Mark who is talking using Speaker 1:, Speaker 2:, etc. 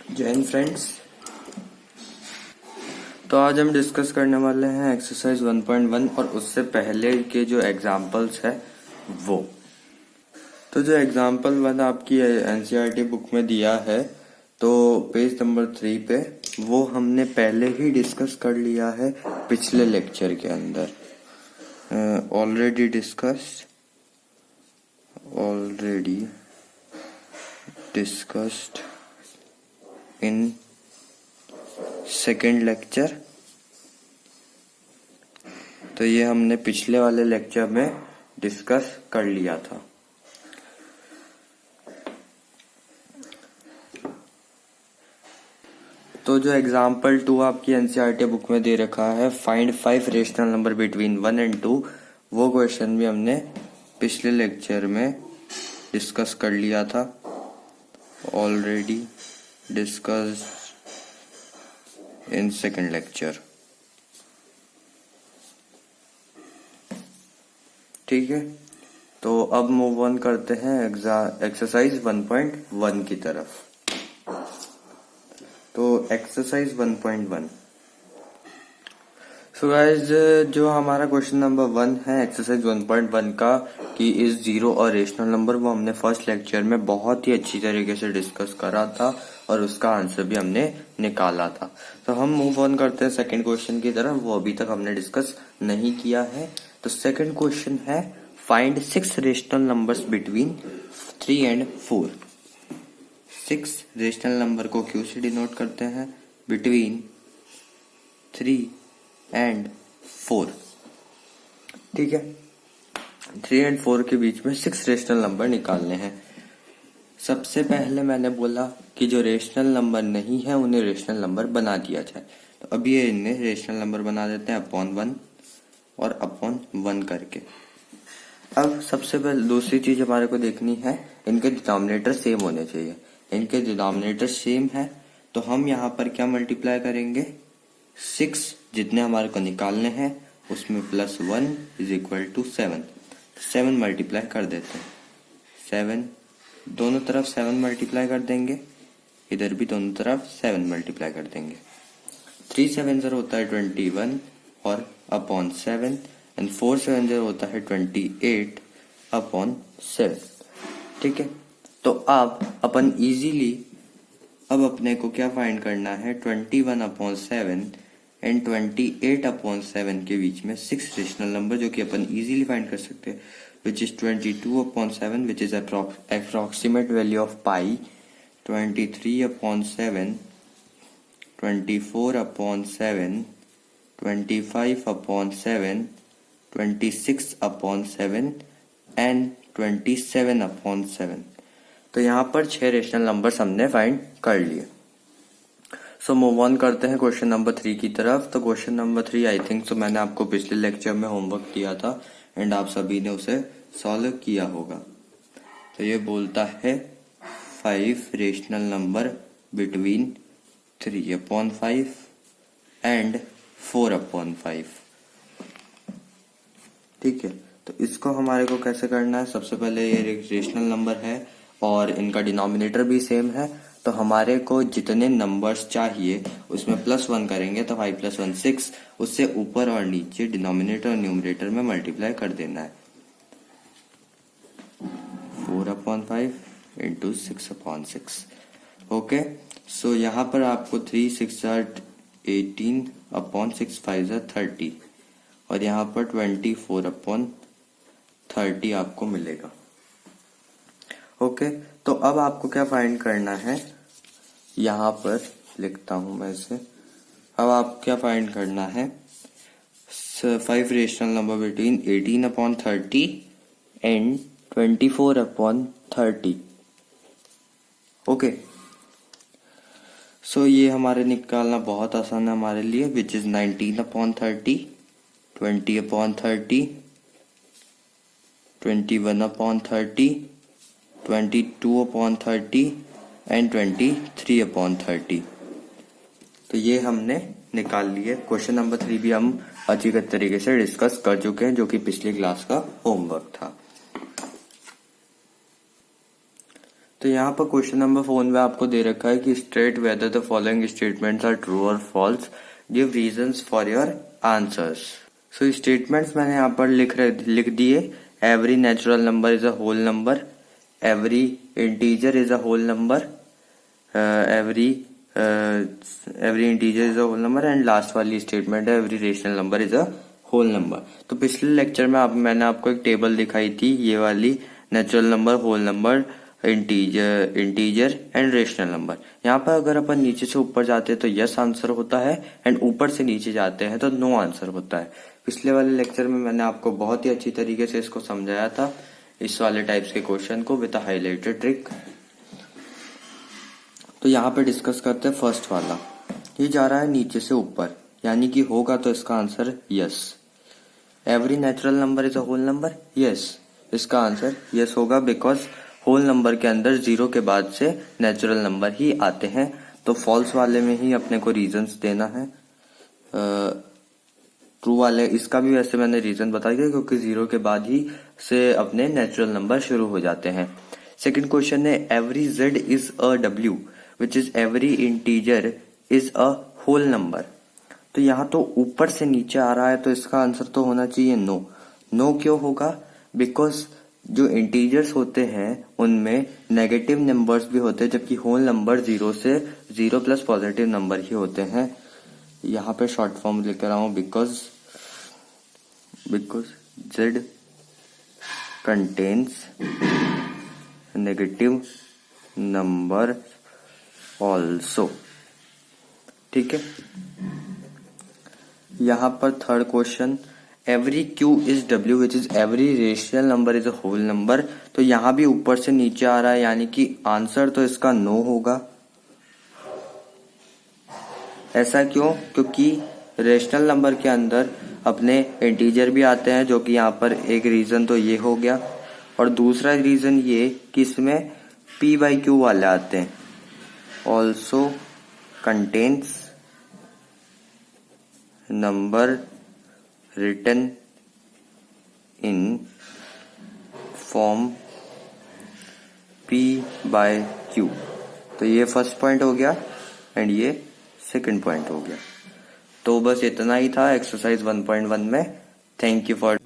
Speaker 1: जय हिंद फ्रेंड्स। तो आज हम डिस्कस करने वाले हैं एक्सरसाइज 1.1 और उससे पहले के जो एग्जाम्पल्स है वो। तो जो एग्जाम्पल 1 आपकी एनसीईआरटी बुक में दिया है तो पेज नंबर 3 पे वो हमने पहले ही डिस्कस कर लिया है पिछले लेक्चर के अंदर। Already discussed in second lecture. तो ये हमने पिछले वाले लेक्चर में डिस्कस कर लिया था। तो जो एग्जाम्पल 2 आपकी एनसीईआरटी बुक में दे रखा है, find 5 rational number between 1 and 2, वो क्वेश्चन भी हमने पिछले लेक्चर में डिस्कस कर लिया था। Already discussed in second lecture. ठीक है, तो अब मूव ऑन करते हैं एक्सरसाइज 1.1 की तरफ। तो एक्सरसाइज 1.1। सो गाइस, जो हमारा क्वेश्चन नंबर 1 है एक्सरसाइज 1.1 का कि इज जीरो और रेशनल नंबर, वो हमने फर्स्ट लेक्चर में बहुत ही अच्छी तरीके से डिस्कस करा था और उसका आंसर भी हमने निकाला था। तो हम मूव ऑन करते हैं सेकंड क्वेश्चन की तरफ, वो अभी तक हमने डिस्कस नहीं किया है। तो सेकंड क्वेश्चन है find 6 rational numbers between 3 and 4। 6 rational number को क्यू से डिनोट करते हैं, बिटवीन 3 and 4। ठीक है, 3 and 4 के बीच में 6 रेशनल नंबर निकालने हैं। सबसे पहले मैंने बोला कि जो रेशनल नंबर नहीं है उन्हें रेशनल नंबर बना दिया जाए। तो अब ये इन्हें रेशनल नंबर बना देते हैं अपॉन 1 और अपॉन 1 करके। अब सबसे पहले दूसरी चीज हमारे को देखनी है, इनके डिनोमिनेटर सेम होने चाहिए। इनके डिनोमिनेटर सेम है तो हम यहाँ पर क्या मल्टीप्लाई करेंगे, 6 जितने हमारे को निकालने हैं उसमें plus 1 is equal to 7। 7 multiply कर देते हैं, 7 दोनों तरफ 7 मल्टीप्लाई कर देंगे, इधर भी दोनों तरफ 7 मल्टीप्लाई कर देंगे। 3 7 0 होता है 21 और अपॉन 7 एंड 4 7 0 होता है 28 अपॉन 7। ठीक है, तो अब अपन इजीली अब अपने को क्या फाइंड करना है, 21 अपॉन 7 एंड 28 अपॉन 7 के बीच में 6 रेशनल नंबर जो कि अपन इजीली फाइंड कर सकते हैं, which is 22 upon 7 which is approximate value of pi, 23 upon 7, 24 upon 7, 25 upon 7, 26 upon 7 and 27 upon 7। तो यहाँ पर 6 रेशनल नंबर्स हमने फाइंड कर लिए। सो मूव ऑन करते हैं क्वेश्चन नंबर 3 की तरफ। तो question number 3 I think so मैंने आपको पिछले लेक्चर में होमवर्क दिया था एंड आप सभी ने उसे सॉल्व किया होगा। तो ये बोलता है 5 rational number between 3 upon 5 and 4 upon 5। ठीक है, तो इसको हमारे को कैसे करना है, सबसे पहले ये रेशनल नंबर है और इनका डिनोमिनेटर भी सेम है। तो हमारे को जितने नंबर्स चाहिए उसमें प्लस 1 करेंगे तो 5 + 1 6, उससे ऊपर और नीचे डिनोमिनेटर और न्यूमरेटर में मल्टीप्लाई कर देना है। 4 अपॉन 5 इंटू 6 अपॉन 6। ओके, सो यहाँ पर आपको 3 6 18 अपॉन 6 5 30 और यहाँ पर 24 अपॉन 30 आपको मिलेगा। ओके, तो अब आपको क्या फाइंड करना है, यहाँ पर लिखता हूं मैं इसे। अब आप क्या फाइंड करना है, 5 rational number between 18 upon 30 and 24 upon 30। Okay, so ये हमारे निकालना बहुत आसान है हमारे लिए, which is 19 upon 30, 20 upon 30, 21 upon 30, 22 upon 30 and 23 upon 30। तो ये हमने निकाल लिए। क्वेश्चन नंबर 3 भी हम अच्छी तरीके से डिस्कस कर चुके हैं जो कि पिछली क्लास का होमवर्क था। तो यहाँ पर क्वेश्चन नंबर 4 में आपको दे रखा है कि state whether the following statements are true और false, give reasons for your answers. So statements मैंने यहाँ पर लिख दिए। Every natural number is a whole number, every integer is a whole number, every integer is a whole number, and last वाली statement है every rational number is a whole number. तो पिछले lecture में मैंने आपको एक टेबल दिखाई थी, ये वाली, natural number, whole number, integer and rational number. यहाँ पर अगर अपन नीचे से ऊपर जाते हैं तो यस आंसर होता है, एंड ऊपर से नीचे जाते हैं तो नो आंसर होता है। पिछले वाले लेक्चर में मैंने आपको बहुत ही अच्छी तरीके से इसको समझाया था, इस वाले टाइप्स के क्वेश्चन को विद हाईलाइटेड ट्रिक। तो यहाँ पे डिस्कस करते हैं फर्स्ट वाला। ये जा रहा है नीचे से ऊपर, यानी कि होगा तो इसका answer yes. Every natural number is a whole number, yes, इसका आंसर यस होगा, बिकॉज होल नंबर के अंदर 0 के बाद से नेचुरल नंबर ही आते हैं। तो फॉल्स वाले में ही अपने को रीजंस देना है। ट्रू वाले, इसका भी वैसे मैंने रीजन बता दिया, क्योंकि 0 के बाद ही से अपने नेचुरल नंबर शुरू हो जाते हैं। सेकंड क्वेश्चन है every Z is a W which is every integer is a whole number. तो यहाँ तो ऊपर से नीचे आ रहा है, तो इसका आंसर तो होना चाहिए नो। नो क्यों होगा? बिकॉज जो इंटीजर्स होते हैं उनमें नेगेटिव नंबर्स भी होते हैं, जबकि होल नंबर 0 से 0 प्लस पॉजिटिव नंबर ही होते हैं। यहाँ पे शॉर्ट फॉर्म लेकर रहा हूं, because z contains negative number also. ठीक है। यहाँ पर third question, every Q is W which is every rational number is a whole number. तो यहाँ भी ऊपर से नीचे आ रहा है, यानी कि आंसर तो इसका नो होगा। ऐसा क्यों? क्योंकि रेशनल नंबर के अंदर अपने इंटीजर भी आते हैं, जो कि यहाँ पर एक रीजन तो ये हो गया, और दूसरा रीजन ये कि इसमें p बाई क्यू वाले आते हैं। Also contains number written in form p by q। तो ये फर्स्ट पॉइंट हो गया एंड ये सेकंड पॉइंट हो गया। तो बस इतना ही था एक्सरसाइज 1.1 में। Thank you for